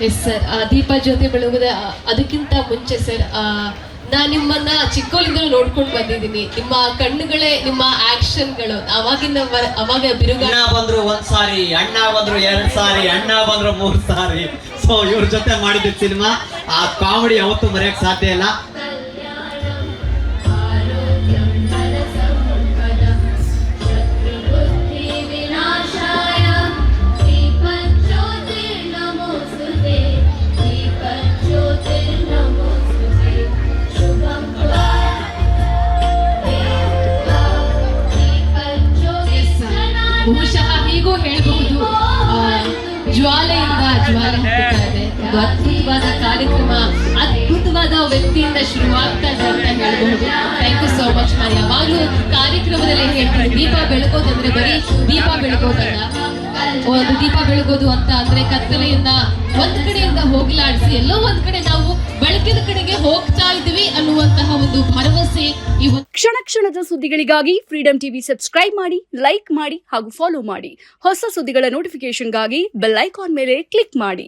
Yes sir, ದೀಪ ಜ್ಯೋತಿ ಬೆಳಗುದ ಅದಕ್ಕಿಂತ ಮುಂಚೆ sir, ನಾನು ನಿಮ್ಮನ್ನ ಚಿಕ್ಕವಳಿಂದಲೂ ನೋಡ್ಕೊಂಡು ಬಂದಿದ್ದೀನಿ. ನಿಮ್ಮ ಕಣ್ಣುಗಳೇ ನಿಮ್ಮ ಆಕ್ಷನ್ಗಳು ಅವಾಗ ಬಿರುಗ. ಅಣ್ಣ ಬಂದ್ರು ಒಂದ್ ಸಾರಿ, ಅಣ್ಣ ಬಂದ್ರು 2 ಸಾರಿ, ಅಣ್ಣ ಬಂದ್ರು 3 ಸಾರಿ. ಸೊ ಇವ್ರ ಜೊತೆ ಮಾಡಿದ ಸಿನಿಮಾ ಆ ಕಾಮಿಡಿ ಯಾವತ್ತೂ ಮರೆಯಕ್ ಸಾಧ್ಯ ಇಲ್ಲ. ಬಹುಶಃ ಹೀಗೂ ಹೇಳಬಹುದು, ಜ್ವಾಲೆಯಿಂದ ಜ್ವಾಲೆ ಹತ್ತುತ್ತಾ ಇದೆ. ಒಂದು ಅದ್ಭುತವಾದ ಕಾರ್ಯಕ್ರಮ, ಅದ್ಭುತವಾದ ವ್ಯಕ್ತಿಯಿಂದ ಶುರುವಾಗ್ತಾ ಇದೆ ಅಂತ ಹೇಳಬಹುದು. Thank you so much. ನಾನು ಯಾವಾಗಲೂ ಕಾರ್ಯಕ್ರಮದಲ್ಲಿ ಹೇಳ್ತೀನಿ, ದೀಪ ಬೆಳಗೋದಂದ್ರೆ ಬರೀ ದೀಪ ಬೆಳಗೋದಲ್ಲ, ಒಂದು ದೀಪ ಬೆಳಗೋದು ಅಂತ ಅಂದ್ರೆ ಕತ್ತಲೆಯಿಂದ ಒಂದ್ ಕಡೆಯಿಂದ ಹೋಗ್ಲಾಡಿಸಿ ಎಲ್ಲೋ ಒಂದ್ ಕಡೆ ನಾವು ಬೆಳಕಿನ ಕಡೆಗೆ ಹೋಗ್ತಾ ಇದ್ದೀವಿ ಅನ್ನುವಂತಹ ಒಂದು ಭರವಸೆ. ಕ್ಷಣ ಕ್ಷಣದ ಸುದ್ದಿಗಳಿಗಾಗಿ ಫ್ರೀಡಂ ಟಿವಿ ಸಬ್ಸ್ಕ್ರೈಬ್ ಮಾಡಿ, ಲೈಕ್ ಮಾಡಿ ಹಾಗೂ ಫಾಲೋ ಮಾಡಿ. ಹೊಸ ಸುದ್ದಿಗಳ ನೋಟಿಫಿಕೇಶನ್ಗಾಗಿ ಬೆಲ್ ಐಕಾನ್ ಮೇಲೆ ಕ್ಲಿಕ್ ಮಾಡಿ.